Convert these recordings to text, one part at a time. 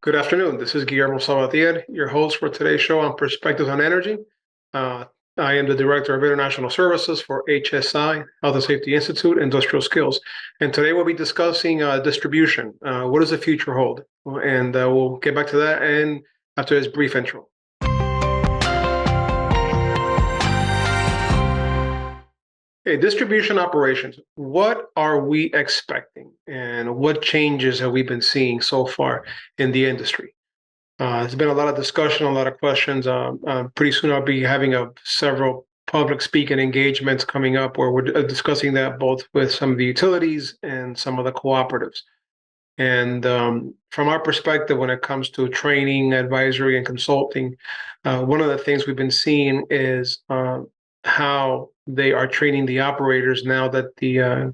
Good afternoon. This is Guillermo Sabatier, your host for today's show on Perspectives on Energy. Uh, I am the Director of International Services for HSI, Health and Safety Institute, Industrial Skills. And today we'll be discussing distribution. What does the future hold? And we'll get back to that and after this brief intro. Okay, distribution operations. What are we expecting and what changes have we been seeing so far in the industry? There's been a lot of discussion, a lot of questions. Pretty soon I'll be having several public speaking engagements coming up where we're discussing that both with some of the utilities and some of the cooperatives. And from our perspective, when it comes to training, advisory, and consulting, one of the things we've been seeing is how they are training the operators now that the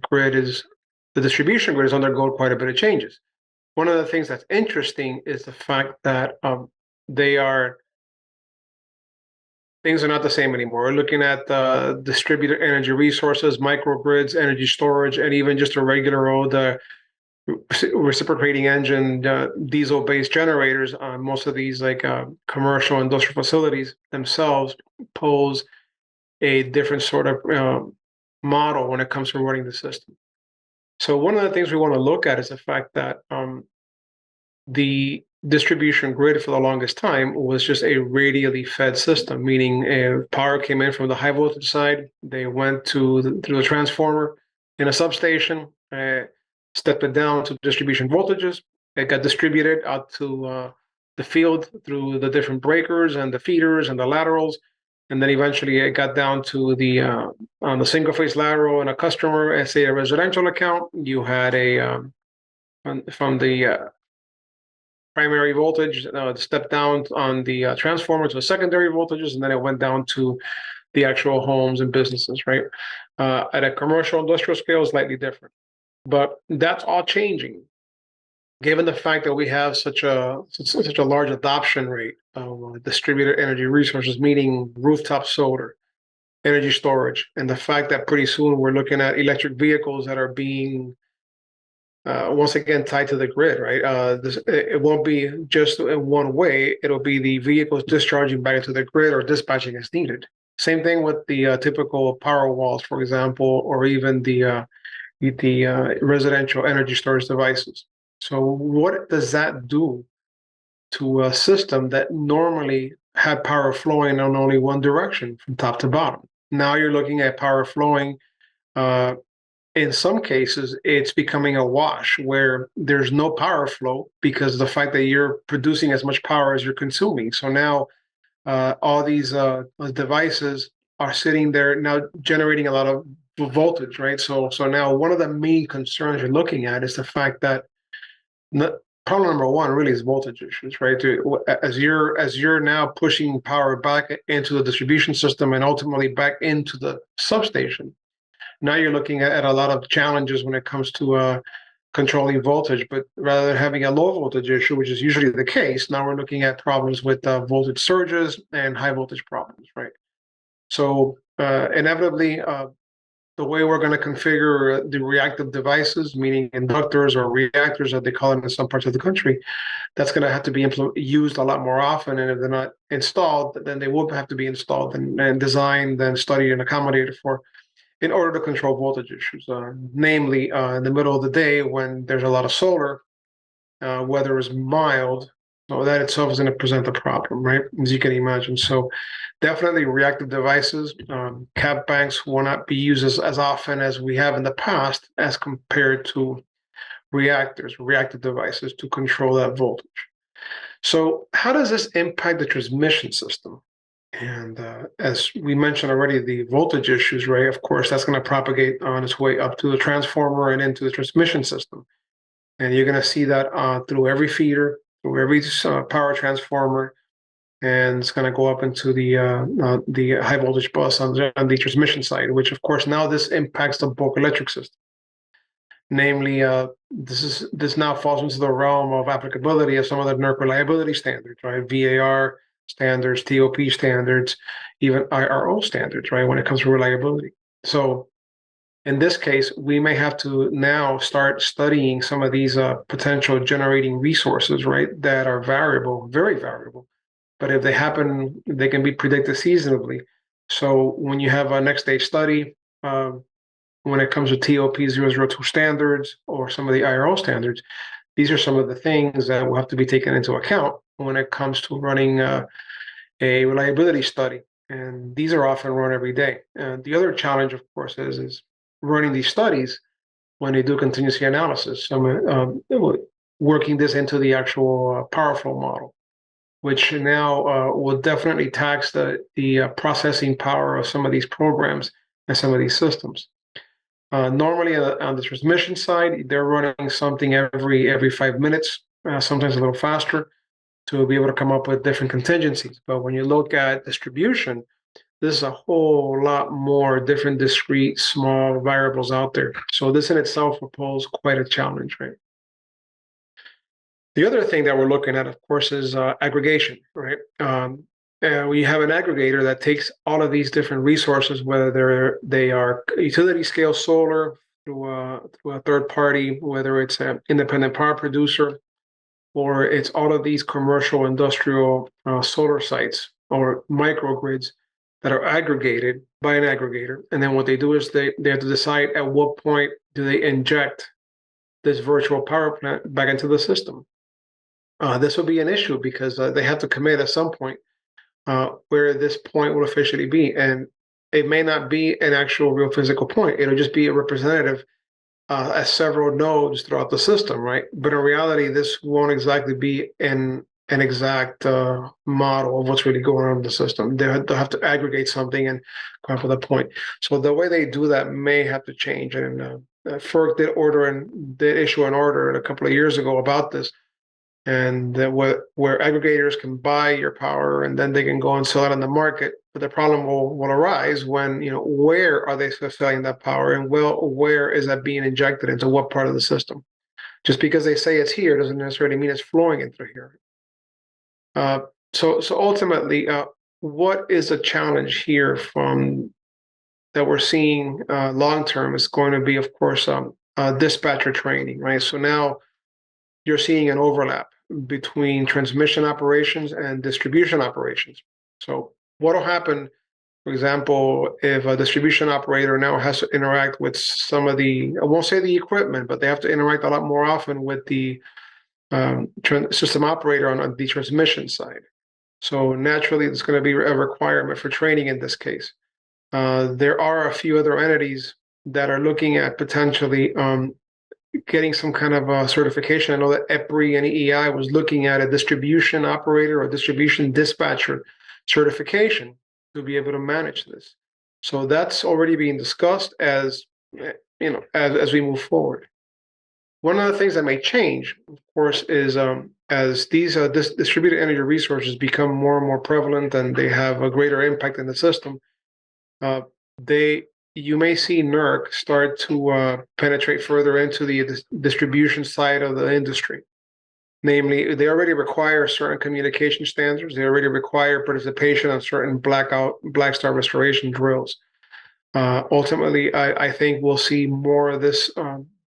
distribution grid is undergoing quite a bit of changes. One of the things that's interesting is the fact that things are not the same anymore. We're looking at distributed energy resources, microgrids, energy storage, and even just a regular old reciprocating engine diesel-based generators on most of these commercial industrial facilities themselves pose a different sort of model when it comes to running the system. So one of the things we want to look at is the fact that the distribution grid for the longest time was just a radially fed system, meaning power came in from the high voltage side, they went through the transformer in a substation, stepped it down to distribution voltages, it got distributed out to the field through the different breakers and the feeders and the laterals, and then eventually it got down to on the single phase lateral and a customer, say a residential account, you had from the primary voltage stepped down on the transformer to the secondary voltages, and then it went down to the actual homes and businesses, right? At a commercial industrial scale, slightly different. But that's all changing, given the fact that we have such a large adoption rate of distributed energy resources, meaning rooftop solar, energy storage, and the fact that pretty soon we're looking at electric vehicles that are being once again tied to the grid, right? It won't be just in one way. It'll be the vehicles discharging back into the grid or dispatching as needed. Same thing with the typical power walls, for example, or even the residential energy storage devices. So what does that do to a system that normally had power flowing in only one direction from top to bottom? Now you're looking at power flowing. In some cases, it's becoming a wash where there's no power flow because of the fact that you're producing as much power as you're consuming. So now all these devices are sitting there now generating a lot of voltage, right? So now one of the main concerns you're looking at is the fact that problem number one really is voltage issues, right? As you're now pushing power back into the distribution system and ultimately back into the substation, now you're looking at a lot of challenges when it comes to controlling voltage. But rather than having a low voltage issue, which is usually the case, now we're looking at problems with voltage surges and high voltage problems, right? So inevitably, the way we're going to configure the reactive devices, meaning inductors or reactors, as they call them in some parts of the country, that's going to have to be used a lot more often. And if they're not installed, then they will have to be installed and designed and studied and accommodated for in order to control voltage issues, namely in the middle of the day when there's a lot of solar, weather is mild, so that itself is going to present a problem, right? As you can imagine. So definitely reactive devices, cap banks will not be used as often as we have in the past as compared to reactive devices to control that voltage. So how does this impact the transmission system? And as we mentioned already, the voltage issues, right? Of course, that's going to propagate on its way up to the transformer and into the transmission system. And you're going to see that through every feeder, through every power transformer, and it's going to go up into the high voltage bus on the transmission side, which of course now this impacts the bulk electric system. Namely, this now falls into the realm of applicability of some of the NERC reliability standards, right? VAR standards, TOP standards, even IRO standards, right? When it comes to reliability. So In this case, we may have to now start studying some of these potential generating resources, right, that are variable, very variable. But if they happen, they can be predicted seasonably. So when you have a next stage study, when it comes to TOP 002 standards or some of the IRO standards, these are some of the things that will have to be taken into account when it comes to running a reliability study. And these are often run every day. And the other challenge, of course, is running these studies when they do continuously analysis. So working this into the actual power flow model, which now will definitely tax the processing power of some of these programs and some of these systems. Normally on the transmission side, they're running something every 5 minutes, sometimes a little faster, to be able to come up with different contingencies. But when you look at distribution, this is a whole lot more different, discrete, small variables out there. So this in itself will pose quite a challenge, right? The other thing that we're looking at, of course, is aggregation, right? We have an aggregator that takes all of these different resources, whether they are utility scale solar through a third party, whether it's an independent power producer, or it's all of these commercial industrial solar sites or microgrids that are aggregated by an aggregator. And then what they do is they have to decide at what point do they inject this virtual power plant back into the system. This will be an issue because they have to commit at some point where this point will officially be. And it may not be an actual real physical point. It'll just be a representative as several nodes throughout the system, right? But in reality, this won't exactly be an exact model of what's really going on in the system. They'll have to aggregate something and come up with a point. So the way they do that may have to change. And FERC did issue an order a couple of years ago about this, and where aggregators can buy your power and then they can go and sell it on the market. But the problem will arise when, where are they selling that power, and where is that being injected into what part of the system? Just because they say it's here doesn't necessarily mean it's flowing into here. So ultimately, what is the challenge here from that we're seeing long term is going to be, of course, dispatcher training, right? So now you're seeing an overlap between transmission operations and distribution operations. So what will happen, for example, if a distribution operator now has to interact with some of I won't say the equipment, but they have to interact a lot more often with the system operator on the transmission side. So naturally, it's going to be a requirement for training in this case. There are a few other entities that are looking at potentially getting some kind of certification. I know that EPRI and EEI was looking at a distribution operator or distribution dispatcher certification to be able to manage this. So that's already being discussed as we move forward. One of the things that may change, of course, is as these distributed energy resources become more and more prevalent and they have a greater impact in the system, you may see NERC start to penetrate further into the distribution side of the industry. Namely, they already require certain communication standards. They already require participation on certain black star restoration drills. Ultimately, I think we'll see more of this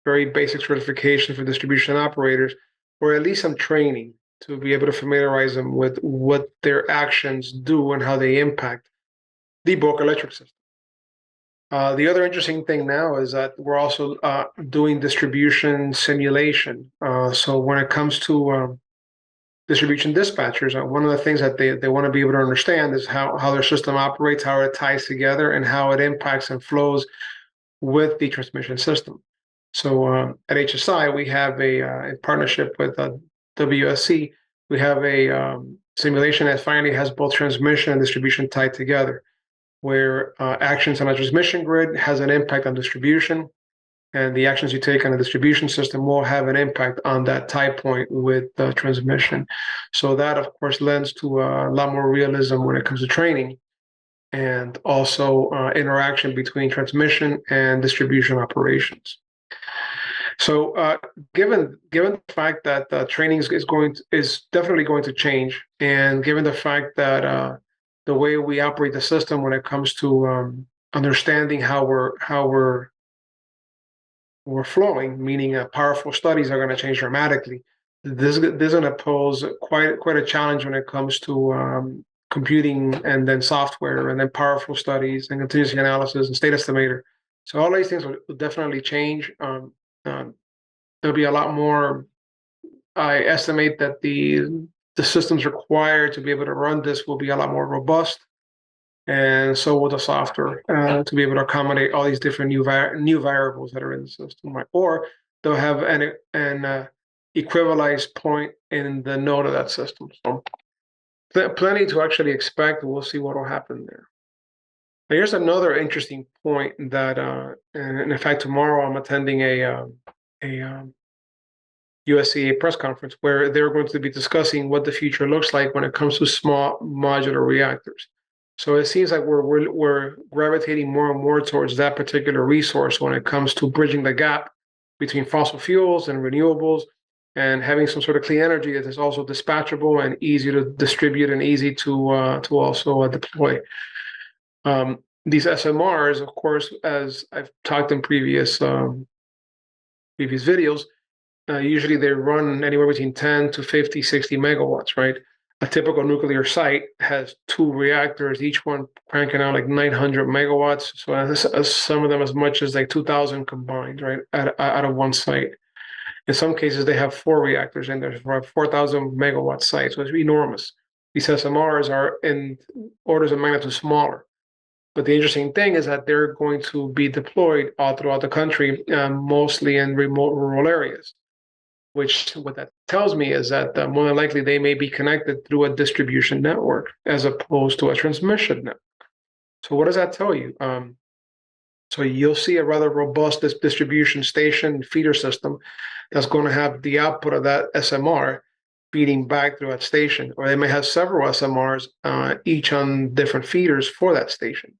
very basic certification for distribution operators, or at least some training to be able to familiarize them with what their actions do and how they impact the bulk electric system. The other interesting thing now is that we're also doing distribution simulation. So when it comes to distribution dispatchers, one of the things that they want to be able to understand is how their system operates, how it ties together, and how it impacts and flows with the transmission system. So at HSI, we have a partnership with WSC. We have a simulation that finally has both transmission and distribution tied together, where actions on a transmission grid has an impact on distribution, and the actions you take on a distribution system will have an impact on that tie point with the transmission. So that, of course, lends to a lot more realism when it comes to training, and also interaction between transmission and distribution operations. So, given the fact that training is definitely going to change, and given the fact that the way we operate the system when it comes to understanding how we're or flowing, meaning powerful studies are going to change dramatically. This is going to pose quite a challenge when it comes to computing and then software and then powerful studies and continuous analysis and state estimator. So all these things will definitely change. There'll be a lot more. I estimate that the systems required to be able to run this will be a lot more robust, and so will the software to be able to accommodate all these different new variables that are in the system, right? Or they'll have an equivalized point in the node of that system. So plenty to actually expect. We'll see what will happen there. Now, here's another interesting point that, and in fact, tomorrow I'm attending a USCA press conference where they're going to be discussing what the future looks like when it comes to small modular reactors. So it seems like we're gravitating more and more towards that particular resource when it comes to bridging the gap between fossil fuels and renewables, and having some sort of clean energy that is also dispatchable and easy to distribute and easy to also deploy. These SMRs, of course, as I've talked in previous videos, usually they run anywhere between 10 to 50, 60 megawatts, right? A typical nuclear site has two reactors, each one cranking out like 900 megawatts. So some of them as much as like 2,000 combined, right, out of one site. In some cases, they have four reactors in there for a 4,000 megawatt site. So it's enormous. These SMRs are in orders of magnitude smaller. But the interesting thing is that they're going to be deployed all throughout the country, mostly in remote rural areas. Which what that tells me is that more than likely they may be connected through a distribution network as opposed to a transmission network. So what does that tell you? So you'll see a rather robust distribution station feeder system that's going to have the output of that SMR feeding back through that station, or they may have several SMRs, each on different feeders for that station.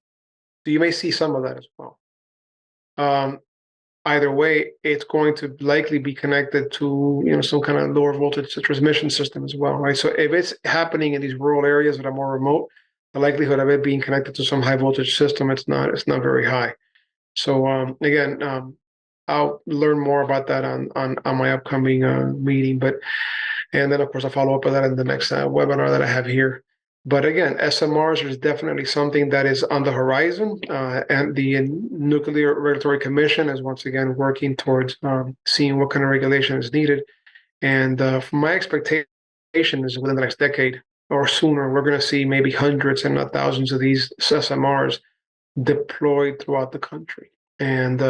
So you may see some of that as well. Either way, it's going to likely be connected to some kind of lower voltage transmission system as well, right? So if it's happening in these rural areas that are more remote, the likelihood of it being connected to some high voltage system, it's not very high. So again, I'll learn more about that on my upcoming meeting, and then of course I'll follow up with that in the next webinar that I have here. But again, SMRs is definitely something that is on the horizon, and the Nuclear Regulatory Commission is once again working towards seeing what kind of regulation is needed. And from my expectation is within the next decade or sooner, we're going to see maybe hundreds and not thousands of these SMRs deployed throughout the country. And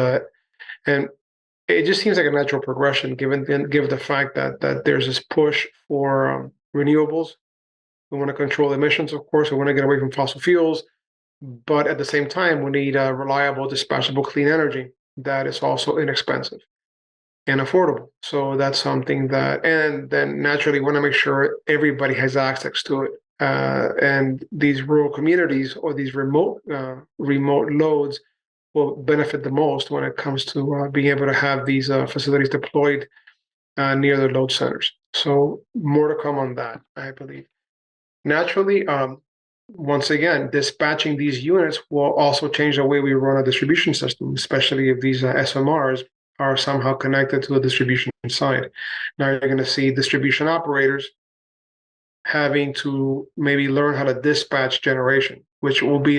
it just seems like a natural progression, given the fact that there's this push for renewables. We want to control emissions, of course. We want to get away from fossil fuels, but at the same time, we need reliable, dispatchable, clean energy that is also inexpensive and affordable. So that's something that, and then naturally, we want to make sure everybody has access to it. And these rural communities or these remote loads will benefit the most when it comes to being able to have these facilities deployed near the load centers. So more to come on that, I believe. Naturally, once again, dispatching these units will also change the way we run a distribution system, especially if these SMRs are somehow connected to the distribution side. Now you're going to see distribution operators having to maybe learn how to dispatch generation, which will be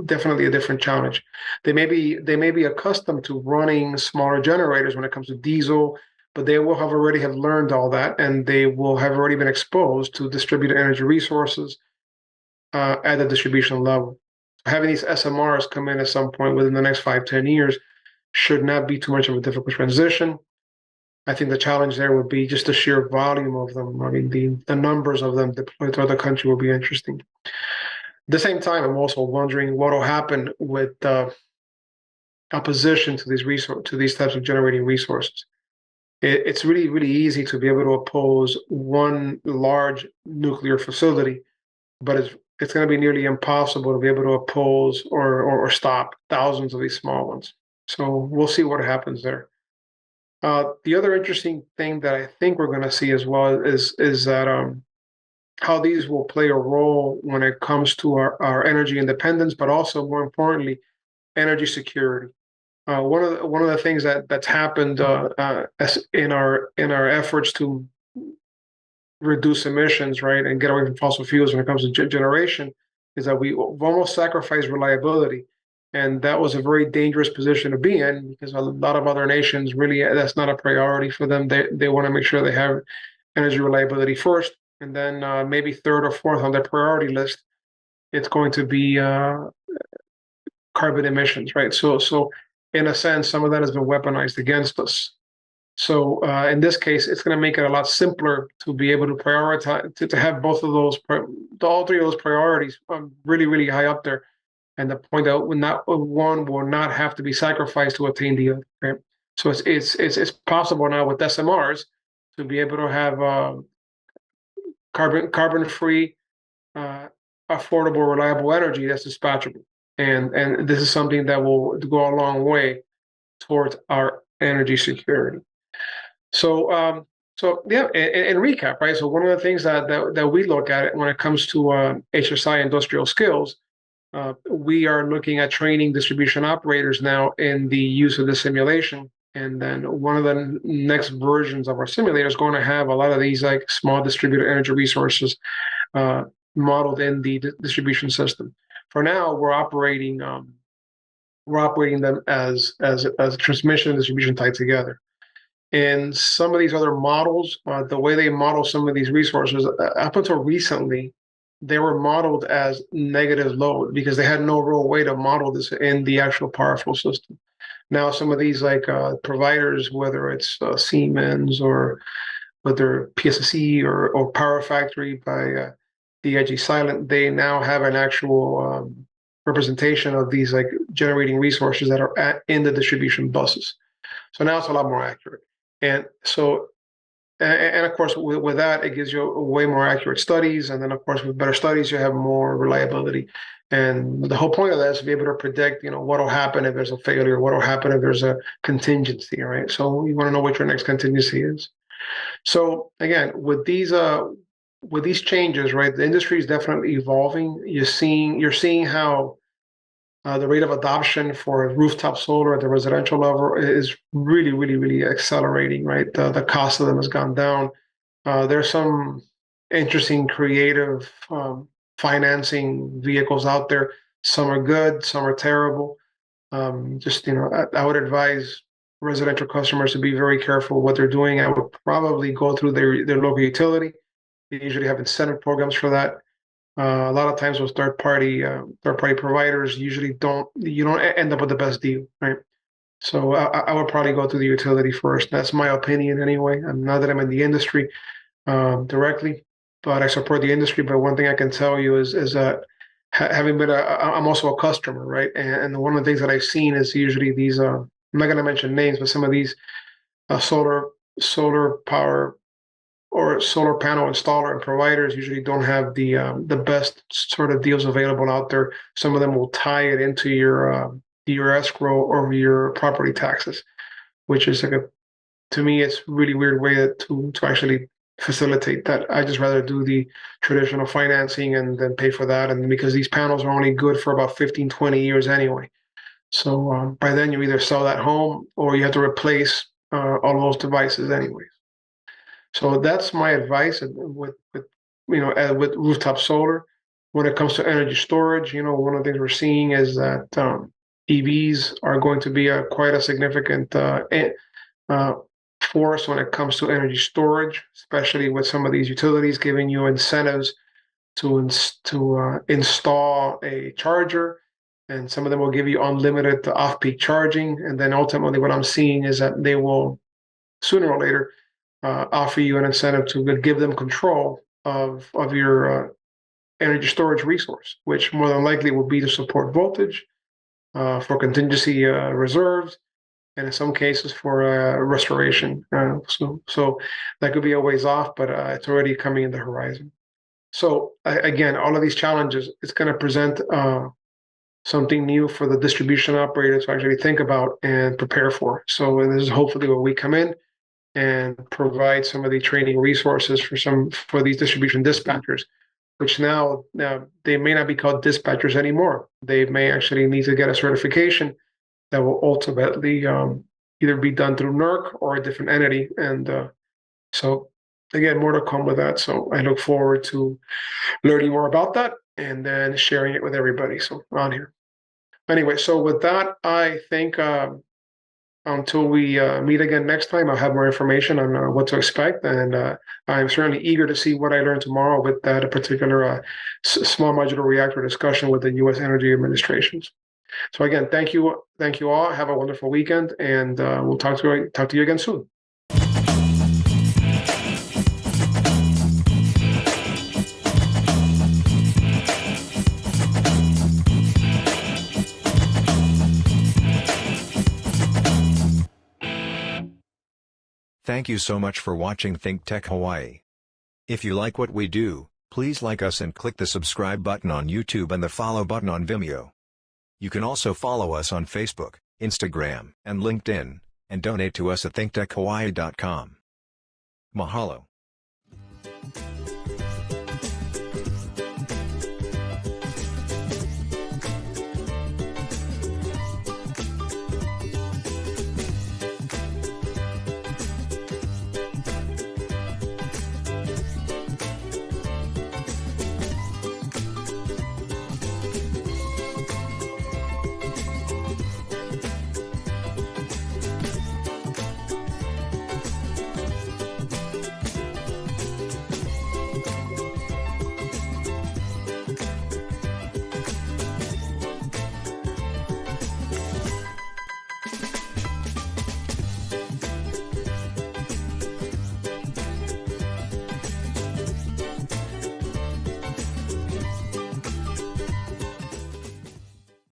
definitely a different challenge. They may be accustomed to running smaller generators when it comes to diesel, but they will already have learned all that, and they will have already been exposed to distributed energy resources at the distribution level. Having these SMRs come in at some point within the next 5-10 years should not be too much of a difficult transition. I think the challenge there would be just the sheer volume of them. I mean, the numbers of them deployed throughout the country will be interesting. At the same time, I'm also wondering what will happen with opposition to these types of generating resources. It's really, really easy to be able to oppose one large nuclear facility, but it's going to be nearly impossible to be able to oppose or stop thousands of these small ones. So we'll see what happens there. The other interesting thing that I think we're going to see as well is that how these will play a role when it comes to our energy independence, but also more importantly, energy security. One of the things that's happened in our efforts to reduce emissions, right, and get away from fossil fuels when it comes to generation, is that we've almost sacrificed reliability, and that was a very dangerous position to be in because a lot of other nations really that's not a priority for them. They want to make sure they have energy reliability first, and then maybe third or fourth on their priority list, it's going to be carbon emissions, right? So in a sense, some of that has been weaponized against us. So in this case, it's going to make it a lot simpler to be able to prioritize to have both of those, all three of those priorities really, really high up there. And the point out not one will not have to be sacrificed to attain the other. Right? So it's possible now with SMRs to be able to have carbon free, uh, affordable, reliable energy that's dispatchable. And this is something that will go a long way towards our energy security. So, yeah, in recap, right? So one of the things that we look at when it comes to HSI industrial skills, we are looking at training distribution operators now in the use of the simulation. And then one of the next versions of our simulator is going to have a lot of these like small distributed energy resources uh, modeled in the distribution system. For now, we're operating them as transmission and distribution tied together. And some of these other models, the way they model some of these resources, up until recently, they were modeled as negative load because they had no real way to model this in the actual power flow system. Now, some of these like providers, whether it's Siemens or whether PSSE or Power Factory by DIG Silent, they now have an actual representation of these like generating resources that are in the distribution buses. So now it's a lot more accurate. And so, and of course, with that, it gives you way more accurate studies. And then, of course, with better studies, you have more reliability. And the whole point of that is to be able to predict, what will happen if there's a failure, what will happen if there's a contingency, right? So you want to know what your next contingency is. So again, with these changes, right, the industry is definitely evolving. You're seeing how the rate of adoption for rooftop solar at the residential level is really, really, really accelerating, right? The cost of them has gone down. There's some interesting, creative financing vehicles out there. Some are good, some are terrible. Just, I would advise residential customers to be very careful what they're doing. I would probably go through their local utility. They usually have incentive programs for that. A lot of times those third party providers usually you don't end up with the best deal, right? So I would probably go to the utility first. That's my opinion anyway. I'm not that I'm in the industry directly, but I support the industry. But one thing I can tell you is that having been I'm also a customer, right? And one of the things that I've seen is usually these. I'm not going to mention names, but some of these solar power or solar panel installer and providers usually don't have the best sort of deals available out there. Some of them will tie it into your escrow or your property taxes, which is like to me it's really weird way to actually facilitate that. I just rather do the traditional financing and then pay for that. And because these panels are only good for about 15, 20 years anyway. So by then you either sell that home or you have to replace all those devices anyways. So that's my advice with rooftop solar. When it comes to energy storage, one of the things we're seeing is that EVs are going to be quite a significant uh, force when it comes to energy storage, especially with some of these utilities giving you incentives to install a charger, and some of them will give you unlimited off-peak charging. And then ultimately, what I'm seeing is that they will sooner or later offer you an incentive to give them control of your energy storage resource, which more than likely will be to support voltage, for contingency reserves, and in some cases for restoration. So that could be a ways off, but it's already coming in the horizon. So again, all of these challenges, it's going to present something new for the distribution operator to actually think about and prepare for. So this is hopefully where we come in and provide some of the training resources for these distribution dispatchers, which now they may not be called dispatchers anymore. They may actually need to get a certification that will ultimately either be done through NERC or a different entity. And so again, more to come with that. So I look forward to learning more about that and then sharing it with everybody. So on here. Anyway, so with that, I think until we meet again next time, I'll have more information on what to expect. And I'm certainly eager to see what I learn tomorrow with that particular small modular reactor discussion with the U.S. Energy Administrations. So again, thank you all. Have a wonderful weekend, and we'll talk to you again soon. Thank you so much for watching ThinkTech Hawaii. If you like what we do, please like us and click the subscribe button on YouTube and the follow button on Vimeo. You can also follow us on Facebook, Instagram, and LinkedIn, and donate to us at thinktechhawaii.com. Mahalo.